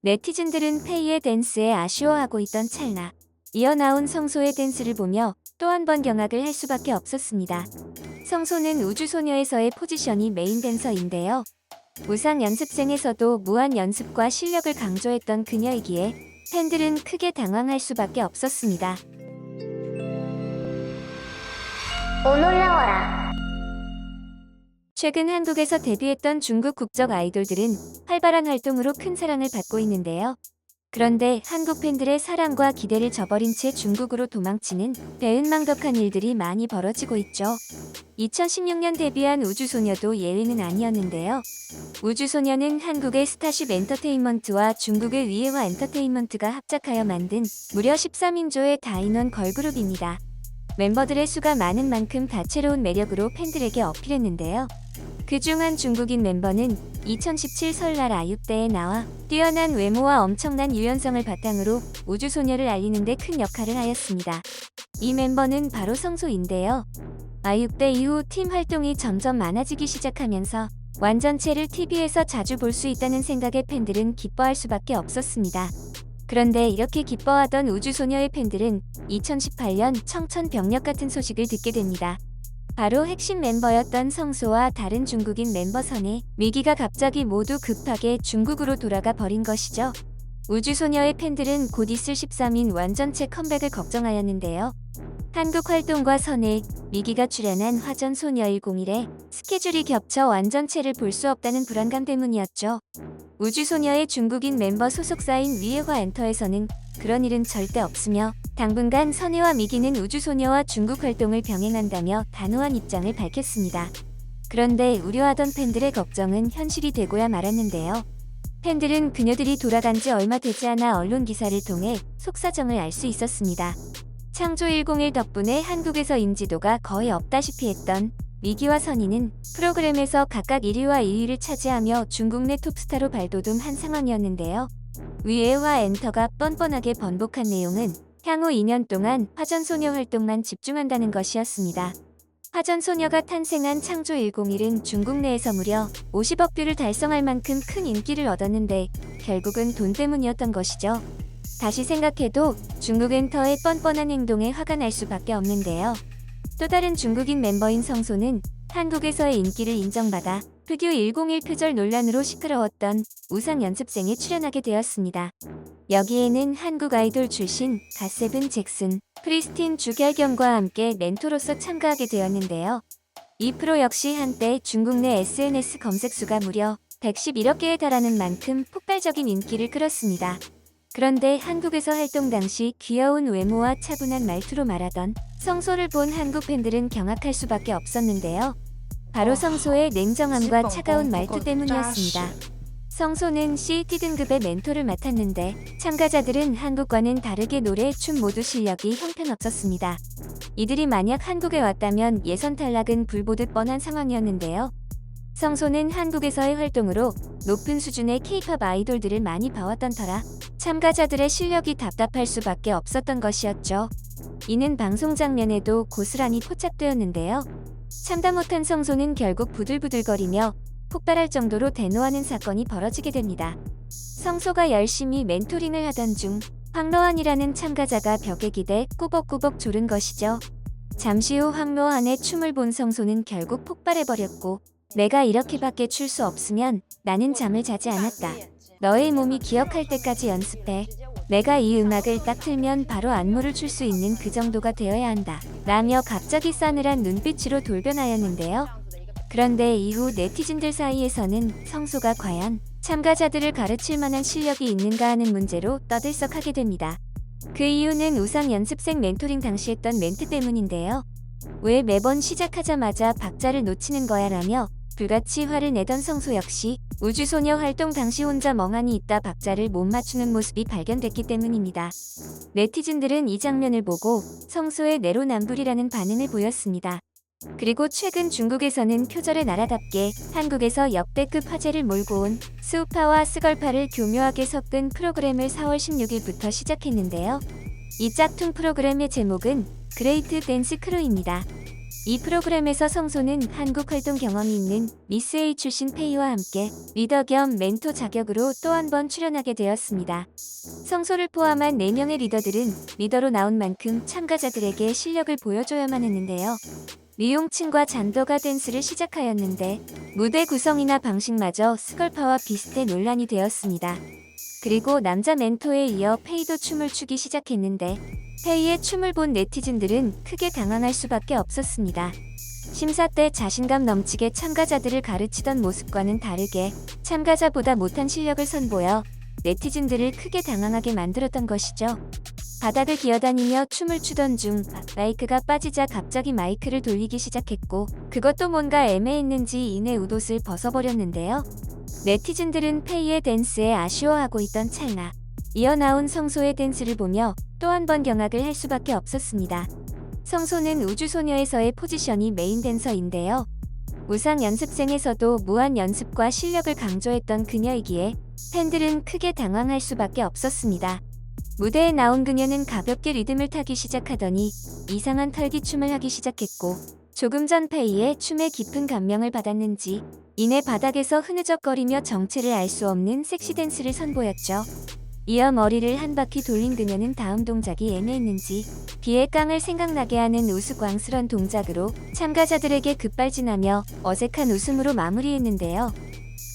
네티즌들은 페이의 댄스에 아쉬워하고 있던 찰나 이어 나온 성소의 댄스를 보며 또 한 번 경악을 할 수밖에 없었습니다. 성소는 우주소녀에서의 포지션이 메인 댄서인데요. 우상 연습생에서도 무한 연습과 실력을 강조했던 그녀이기에 팬들은 크게 당황할 수밖에 없었습니다. 올라와라. 최근 한국에서 데뷔했던 중국 국적 아이돌들은 활발한 활동으로 큰 사랑을 받고 있는데요. 그런데 한국 팬들의 사랑과 기대를 저버린 채 중국으로 도망치는 배은망덕한 일들이 많이 벌어지고 있죠. 2016년 데뷔한 우주소녀도 예외는 아니었는데요. 우주소녀는 한국의 스타쉽 엔터테인먼트와 중국의 위에화 엔터테인먼트가 합작하여 만든 무려 13인조의 다인원 걸그룹입니다. 멤버들의 수가 많은 만큼 다채로운 매력으로 팬들에게 어필했는데요. 그중 한 중국인 멤버는 2017 설날 아육대에 나와 뛰어난 외모와 엄청난 유연성을 바탕으로 우주소녀를 알리는 데 큰 역할을 하였습니다. 이 멤버는 바로 성소인데요. 아육대 이후 팀 활동이 점점 많아지기 시작하면서 완전체를 TV에서 자주 볼 수 있다는 생각에 팬들은 기뻐할 수밖에 없었습니다. 그런데 이렇게 기뻐하던 우주소녀의 팬들은 2018년 청천벽력 같은 소식을 듣게 됩니다. 바로 핵심 멤버였던 성소와 다른 중국인 멤버 선의 위기가 갑자기 모두 급하게 중국으로 돌아가 버린 것이죠. 우주소녀의 팬들은 곧 있을 13인 완전체 컴백을 걱정하였는데요. 한국 활동과 선의 미기가 출연한 화전 소녀 101에 스케줄이 겹쳐 완전체를 볼 수 없다는 불안감 때문이었죠. 우주소녀의 중국인 멤버 소속사인 위에화 엔터에서는 그런 일은 절대 없으며 당분간 선혜와 미기는 우주소녀와 중국 활동을 병행한다며 단호한 입장을 밝혔습니다. 그런데 우려하던 팬들의 걱정은 현실이 되고야 말았는데요. 팬들은 그녀들이 돌아간 지 얼마 되지 않아 언론 기사를 통해 속사정을 알 수 있었습니다. 창조 101 덕분에 한국에서 인지도가 거의 없다시피 했던 미기와 선희는 프로그램에서 각각 1위와 2위를 차지하며 중국 내 톱스타로 발돋움한 상황이었는데요. 위에화 엔터가 뻔뻔하게 번복한 내용은 향후 2년 동안 화전소녀 활동만 집중한다는 것이었습니다. 화전소녀가 탄생한 창조 101은 중국 내에서 무려 50억 뷰를 달성할 만큼 큰 인기를 얻었는데 결국은 돈 때문이었던 것이죠. 다시 생각해도 중국 엔터의 뻔뻔한 행동에 화가 날 수밖에 없는데요. 또 다른 중국인 멤버인 성소는 한국에서의 인기를 인정받아 흑유 101 표절 논란으로 시끄러웠던 우상 연습생에 출연하게 되었습니다. 여기에는 한국 아이돌 출신 갓세븐 잭슨, 프리스틴 주결경과 함께 멘토로서 참가하게 되었는데요. 이 프로 역시 한때 중국 내 SNS 검색수가 무려 111억 개에 달하는 만큼 폭발적인 인기를 끌었습니다. 그런데 한국에서 활동 당시 귀여운 외모와 차분한 말투로 말하던 성소를 본 한국 팬들은 경악할 수밖에 없었는데요. 바로 성소의 냉정함과 차가운 말투 때문이었습니다. 성소는 CT 등급의 멘토를 맡았는데 참가자들은 한국과는 다르게 노래, 춤 모두 실력이 형편없었습니다. 이들이 만약 한국에 왔다면 예선 탈락은 불보듯 뻔한 상황이었는데요. 성소는 한국에서의 활동으로 높은 수준의 K-팝 아이돌들을 많이 봐왔던 터라 참가자들의 실력이 답답할 수밖에 없었던 것이었죠. 이는 방송 장면에도 고스란히 포착되었는데요. 참다 못한 성소는 결국 부들부들거리며 폭발할 정도로 대노하는 사건이 벌어지게 됩니다. 성소가 열심히 멘토링을 하던 중 황로한이라는 참가자가 벽에 기대 꾸벅꾸벅 조른 것이죠. 잠시 후 황로한의 춤을 본 성소는 결국 폭발해버렸고 내가 이렇게밖에 출 수 없으면 나는 잠을 자지 않았다. 너의 몸이 기억할 때까지 연습해. 내가 이 음악을 딱 틀면 바로 안무를 출 수 있는 그 정도가 되어야 한다. 라며 갑자기 싸늘한 눈빛으로 돌변하였는데요. 그런데 이후 네티즌들 사이에서는 성소가 과연 참가자들을 가르칠 만한 실력이 있는가 하는 문제로 떠들썩하게 됩니다. 그 이유는 우상 연습생 멘토링 당시 했던 멘트 때문인데요. 왜 매번 시작하자마자 박자를 놓치는 거야 라며 불같이 화를 내던 성소 역시 우주소녀 활동 당시 혼자 멍하니 있다 박자를 못 맞추는 모습이 발견됐기 때문입니다. 네티즌들은 이 장면을 보고 성소의 내로남불이라는 반응을 보였습니다. 그리고 최근 중국에서는 표절의 나라답게 한국에서 역대급 화제를 몰고 온 스우파와 스걸파를 교묘하게 섞은 프로그램을 4월 16일부터 시작했는데요. 이 짝퉁 프로그램의 제목은 그레이트 댄스 크루입니다. 이 프로그램에서 성소는 한국 활동 경험이 있는 미스 A 출신 페이와 함께 리더 겸 멘토 자격으로 또 한 번 출연하게 되었습니다. 성소를 포함한 4명의 리더들은 리더로 나온 만큼 참가자들에게 실력을 보여줘야만 했는데요. 리용층과 잔더가 댄스를 시작하였는데 무대 구성이나 방식마저 스걸파와 비슷해 논란이 되었습니다. 그리고 남자 멘토에 이어 페이도 춤을 추기 시작했는데 페이의 춤을 본 네티즌들은 크게 당황할 수밖에 없었습니다. 심사 때 자신감 넘치게 참가자들을 가르치던 모습과는 다르게 참가자보다 못한 실력을 선보여 네티즌들을 크게 당황하게 만들었던 것이죠. 바닥을 기어다니며 춤을 추던 중 마이크가 빠지자 갑자기 마이크를 돌리기 시작했고 그것도 뭔가 애매했는지 이내 웃옷을 벗어버렸는데요. 네티즌들은 페이의 댄스에 아쉬워하고 있던 찰나 이어 나온 성소의 댄스를 보며 또 한 번 경악을 할 수밖에 없었습니다. 성소는 우주소녀에서의 포지션이 메인 댄서인데요. 우상 연습생에서도 무한 연습과 실력을 강조했던 그녀이기에 팬들은 크게 당황할 수밖에 없었습니다. 무대에 나온 그녀는 가볍게 리듬을 타기 시작하더니 이상한 털기춤을 하기 시작했고 조금 전 페이의 춤에 깊은 감명을 받았는지 이내 바닥에서 흐느적거리며 정체를 알 수 없는 섹시 댄스를 선보였죠. 이어 머리를 한 바퀴 돌린 그녀는 다음 동작이 애매했는지 비의 깡을 생각나게 하는 우스꽝스런 동작으로 참가자들에게 급발진하며 어색한 웃음으로 마무리했는데요.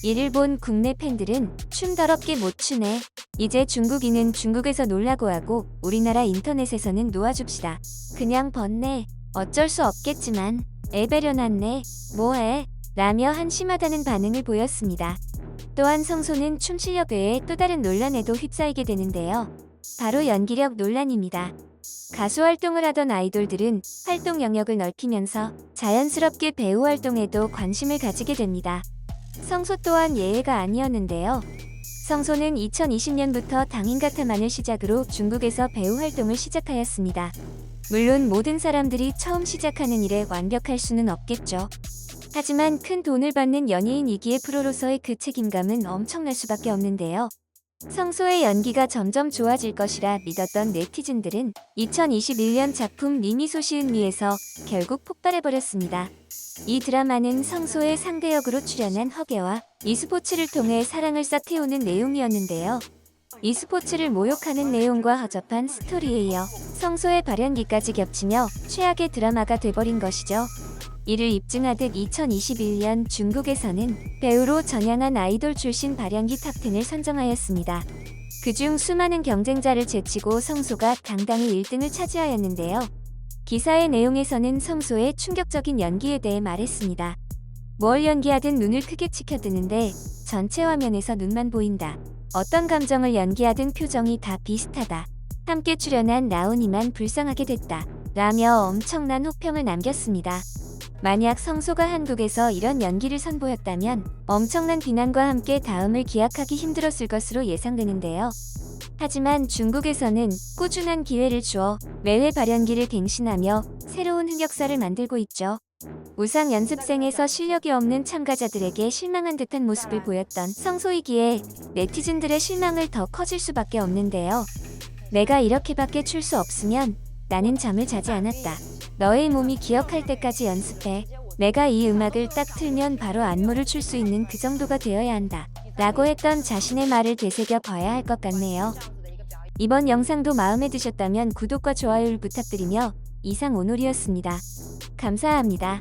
이를 본 국내 팬들은 춤 더럽게 못 추네. 이제 중국인은 중국에서 놀라고 하고 우리나라 인터넷에서는 놓아줍시다. 그냥 벗네. 어쩔 수 없겠지만 애 배려났네. 뭐해? 라며 한심하다는 반응을 보였습니다. 또한 성소는 춤 실력 외에 또 다른 논란에도 휩싸이게 되는데요. 바로 연기력 논란입니다. 가수 활동을 하던 아이돌들은 활동 영역을 넓히면서 자연스럽게 배우 활동에도 관심을 가지게 됩니다. 성소 또한 예외가 아니었는데요. 성소는 2020년부터 당인가타만을 시작으로 중국에서 배우 활동을 시작하였습니다. 물론 모든 사람들이 처음 시작하는 일에 완벽할 수는 없겠죠. 하지만 큰 돈을 받는 연예인이기에 프로로서의 그 책임감은 엄청날 수밖에 없는데요. 성소의 연기가 점점 좋아질 것이라 믿었던 네티즌들은 2021년 작품 리미소시은미에서 결국 폭발해버렸습니다. 이 드라마는 성소의 상대 역으로 출연한 허계와 e스포츠를 통해 사랑을 싹틔우는 내용이었는데요. e스포츠를 모욕하는 내용과 허접한 스토리에 이어 성소의 발연기까지 겹치며 최악의 드라마가 돼버린 것이죠. 이를 입증하듯 2021년 중국에서는 배우로 전향한 아이돌 출신 발연기 탑10을 선정하였습니다. 그중 수많은 경쟁자를 제치고 성소가 당당히 1등을 차지하였는데요. 기사의 내용에서는 성소의 충격적인 연기에 대해 말했습니다. 뭘 연기하든 눈을 크게 치켜드는데 전체 화면에서 눈만 보인다. 어떤 감정을 연기하든 표정이 다 비슷하다. 함께 출연한 라온이만 불쌍하게 됐다. 라며 엄청난 호평을 남겼습니다. 만약 성소가 한국에서 이런 연기를 선보였다면 엄청난 비난과 함께 다음을 기약하기 힘들었을 것으로 예상되는데요. 하지만 중국에서는 꾸준한 기회를 주어 매회 발연기를 갱신하며 새로운 흑역사를 만들고 있죠. 우상 연습생에서 실력이 없는 참가자들에게 실망한 듯한 모습을 보였던 성소이기에 네티즌들의 실망을 더 커질 수밖에 없는데요. 내가 이렇게밖에 출 수 없으면 나는 잠을 자지 않았다. 너의 몸이 기억할 때까지 연습해. 내가 이 음악을 딱 틀면 바로 안무를 출 수 있는 그 정도가 되어야 한다. 라고 했던 자신의 말을 되새겨 봐야 할 것 같네요. 이번 영상도 마음에 드셨다면 구독과 좋아요를 부탁드리며 이상 오놀이었습니다. 감사합니다.